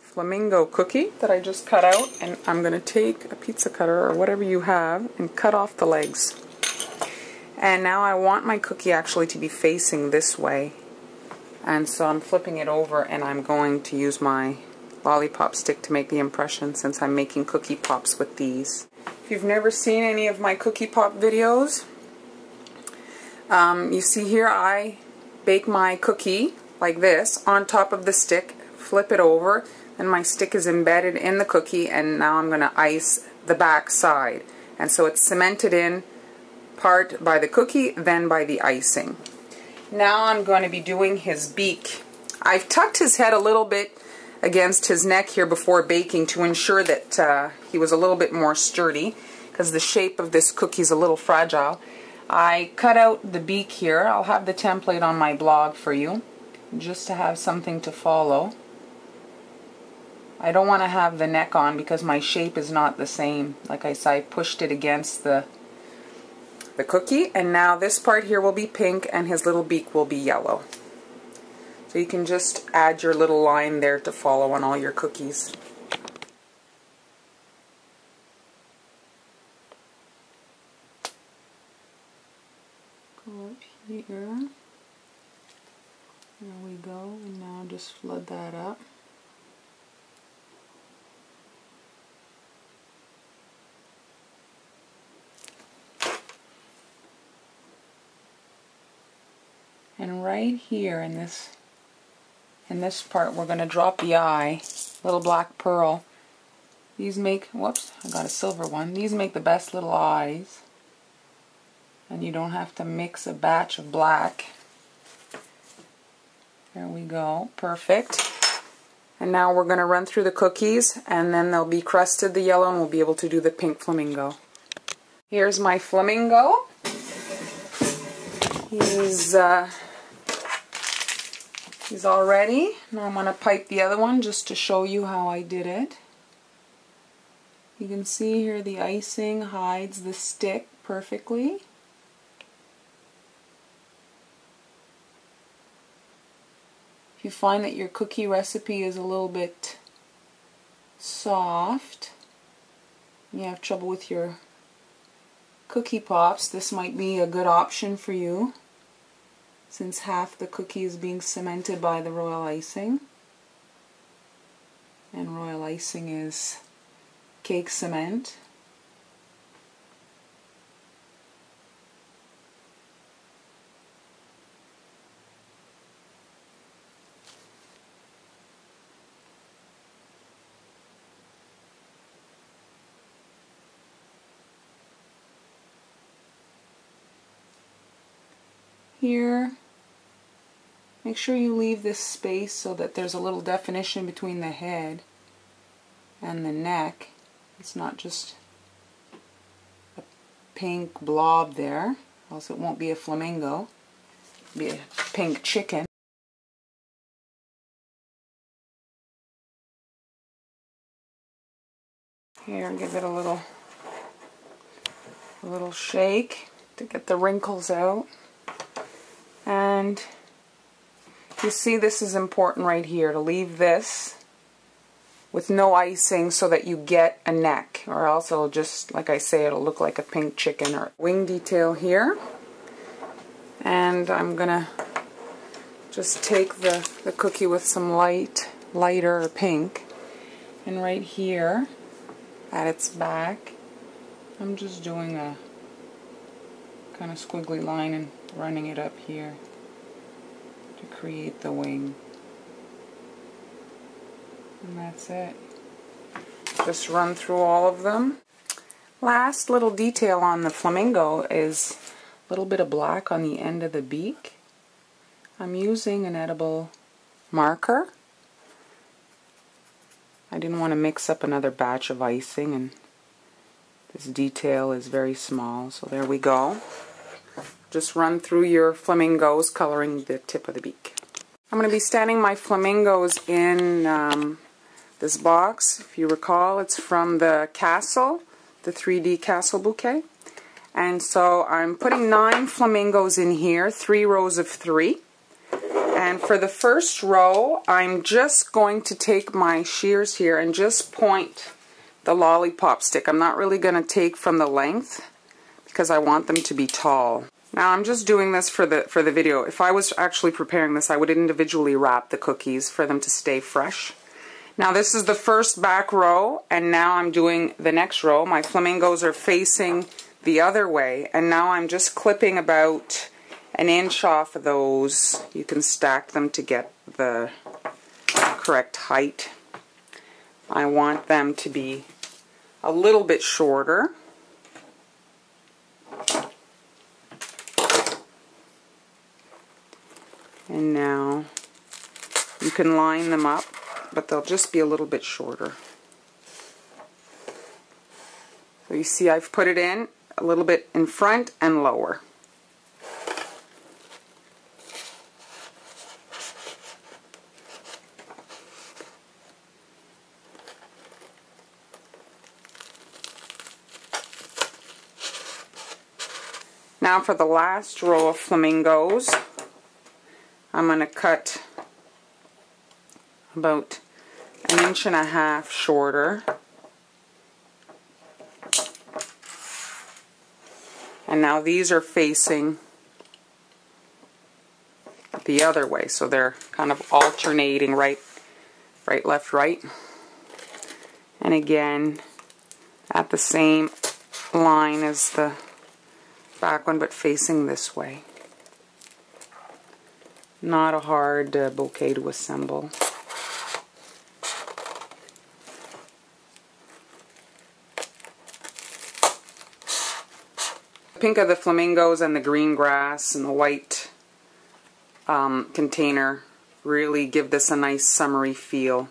Flamingo cookie that I just cut out, and I'm going to take a pizza cutter or whatever you have and cut off the legs. And now I want my cookie actually to be facing this way, and so I'm flipping it over and I'm going to use my lollipop stick to make the impression, since I'm making cookie pops with these. If you've never seen any of my cookie pop videos, you see here I bake my cookie like this on top of the stick, flip it over, and my stick is embedded in the cookie, and now I'm going to ice the back side. And so it's cemented in part by the cookie, then by the icing. Now I'm going to be doing his beak. I've tucked his head a little bit against his neck here before baking to ensure that he was a little bit more sturdy, because the shape of this cookie is a little fragile. I cut out the beak here. I'll have the template on my blog for you, just to have something to follow. I don't want to have the neck on because my shape is not the same. Like I said, I pushed it against the cookie, and now this part here will be pink and his little beak will be yellow. So you can just add your little line there to follow on all your cookies. Go up here. There we go, and now just flood that up. And right here in this part, we're going to drop the eye, little black pearl. These make, whoops, I got a silver one. These make the best little eyes. And you don't have to mix a batch of black. There we go, perfect. And now we're going to run through the cookies, and then they'll be crusted the yellow, and we'll be able to do the pink flamingo. Here's my flamingo. He's all ready. Now I'm going to pipe the other one just to show you how I did it. You can see here the icing hides the stick perfectly. If you find that your cookie recipe is a little bit soft, and you have trouble with your cookie pops, this might be a good option for you, since half the cookie is being cemented by the royal icing. And royal icing is cake cement. Here, make sure you leave this space so that there's a little definition between the head and the neck. It's not just a pink blob there, else it won't be a flamingo. It'll be a pink chicken. Here, give it a little shake to get the wrinkles out. And you see, this is important right here, to leave this with no icing so that you get a neck, or else it'll just, like I say, it'll look like a pink chicken. Or wing detail here. And I'm gonna just take the cookie with some lighter pink, and right here at its back I'm just doing a kind of squiggly line and running it up here to create the wing. And that's it. Just run through all of them. Last little detail on the flamingo is a little bit of black on the end of the beak. I'm using an edible marker. I didn't want to mix up another batch of icing, and this detail is very small, so there we go. Just run through your flamingos, coloring the tip of the beak. I'm going to be standing my flamingos in this box. If you recall, it's from the castle, the 3D castle bouquet. And so I'm putting 9 flamingos in here, 3 rows of 3. And for the first row, I'm just going to take my shears here and just point the lollipop stick. I'm not really going to take from the length because I want them to be tall. Now I'm just doing this for the video. If I was actually preparing this, I would individually wrap the cookies for them to stay fresh. Now this is the first back row, and now I'm doing the next row. My flamingos are facing the other way, and now I'm just clipping about an inch off of those. You can stack them to get the correct height. I want them to be a little bit shorter. And now you can line them up, but they'll just be a little bit shorter. So you see I've put it in a little bit in front and lower. Now for the last row of flamingos, I'm going to cut about 1.5 inches shorter. And now these are facing the other way, so they're kind of alternating right, left, right. And again, at the same line as the back one, but facing this way. Not a hard bouquet to assemble. The pink of the flamingos and the green grass and the white container really give this a nice summery feel.